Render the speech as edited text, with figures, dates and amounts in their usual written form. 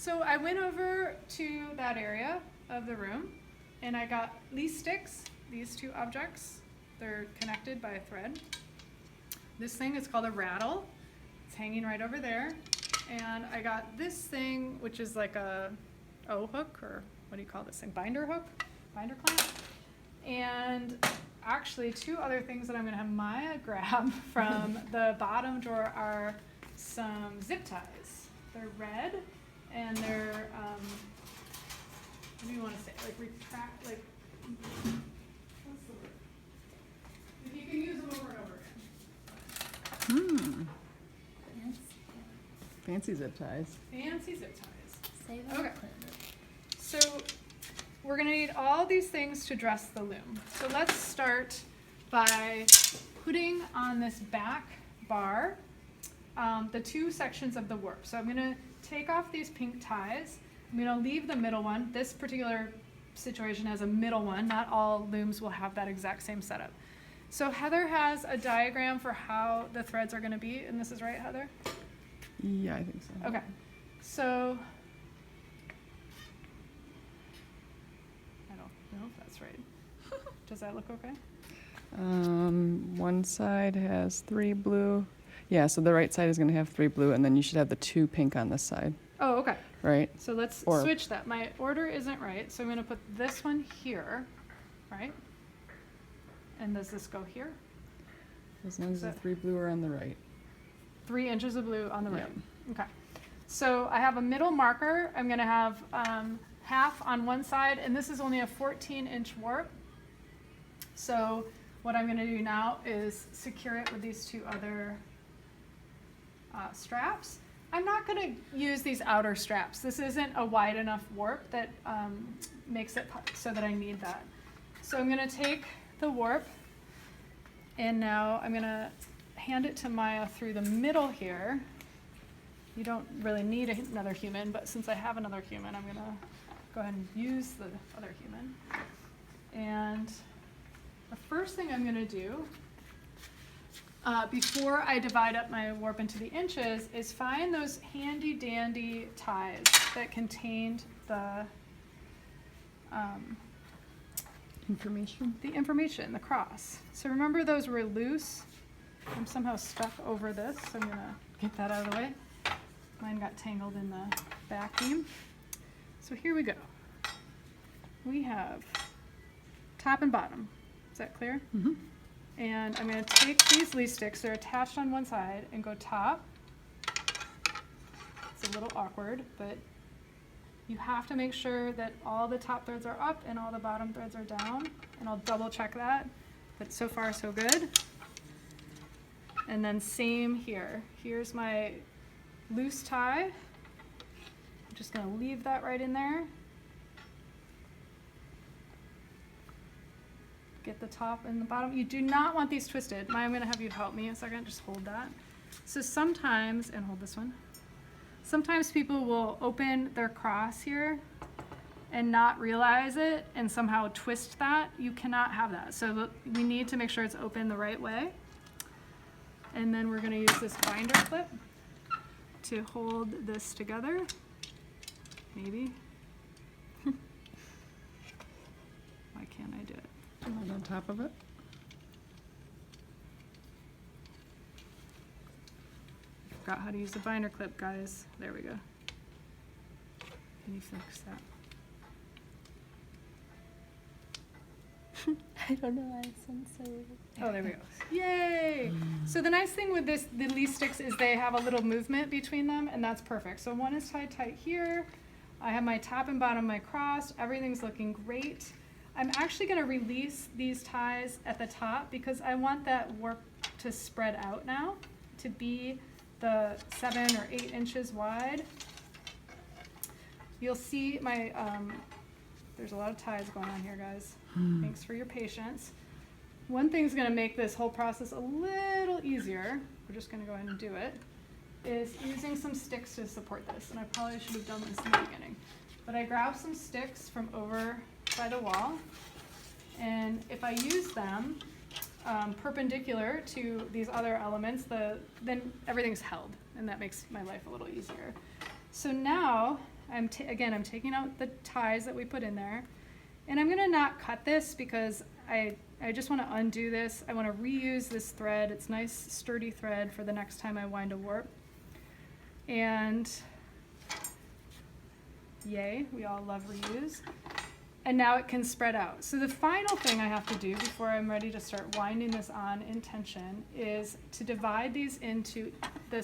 So I went over to that area of the room and I got lease sticks, these two objects. They're connected by a thread. This thing is called a rattle. It's hanging right over there. And I got this thing, which is like a O-hook, or what do you call this thing? Binder hook? Binder clamp? And actually two other things that I'm gonna have Maya grab from the bottom drawer are some zip ties. They're red and they're, what do you wanna say, like retract, like, what's the word? If you can use them over and over again. Fancy zip ties. Fancy zip ties. Save Okay. it. So we're gonna need all these things to dress the loom. So let's start by putting on this back bar the two sections of the warp. So I'm gonna take off these pink ties. I'm gonna leave the middle one. This particular situation has a middle one. Not all looms will have that exact same setup. So Heather has a diagram for how the threads are gonna be, and this is right, Heather? Yeah, I think so. Okay, so I don't know if that's right. Does that look okay? One side has 3 blue. Yeah, so the right side is going to have 3 blue, and then you should have the 2 pink on this side, Oh, okay. right? So let's Or- switch that. My order isn't right, so I'm going to put this one here, right? And does this go here? As long as the So- 3 blue are on the right. 3 inches of blue on the right. Yep. Okay. So I have a middle marker. I'm going to have half on one side, and this is only a 14-inch warp. So what I'm going to do now is secure it with these two other straps. I'm not going to use these outer straps. This isn't a wide enough warp that makes it so that I need that. So I'm going to take the warp, and now I'm going to hand it to Maya through the middle here. You don't really need another human, but since I have another human, I'm going to go ahead and use the other human. And the first thing I'm going to do before I divide up my warp into the inches is find those handy dandy ties that contained the information, the cross. So remember those were loose. I'm somehow stuck over this, so I'm going to get that out of the way. Mine got tangled in the back beam. So here we go. We have top and bottom. Is that clear? Mm-hmm. And I'm going to take these lease sticks, they're attached on one side, and go top. It's a little awkward, but you have to make sure that all the top threads are up and all the bottom threads are down. And I'll double check that, but so far so good. And then same here. Here's my loose tie. I'm just going to leave that right in there. Get the top and the bottom. You do not want these twisted. Maya, I'm going to have you help me a second. Just hold that. So sometimes, and hold this one. Sometimes people will open their cross here and not realize it and somehow twist that. You cannot have that. So we need to make sure it's open the right way. And then we're going to use this binder clip to hold this together. Maybe. Why can't I do it? Right on top of it. Forgot how to use the binder clip, guys. There we go. Can you fix that? I don't know. I sound so weird. Oh, there we go. Yay! So the nice thing with the lease sticks is they have a little movement between them, and that's perfect. So one is tied tight here. I have my top and bottom, my cross. Everything's looking great. I'm actually going to release these ties at the top because I want that warp to spread out now to be the 7 or 8 inches wide. You'll see my, there's a lot of ties going on here, guys. Thanks for your patience. One thing's going to make this whole process a little easier, we're just going to go ahead and do it, is using some sticks to support this. And I probably should have done this in the beginning. But I grabbed some sticks from over by the wall, and if I use them perpendicular to these other elements, then everything's held, and that makes my life a little easier. So now again, I'm taking out the ties that we put in there. And I'm gonna not cut this because I just wanna undo this. I wanna reuse this thread. It's nice sturdy thread for the next time I wind a warp. And yay, we all love reuse. And now it can spread out. So the final thing I have to do before I'm ready to start winding this on in tension is to divide these into the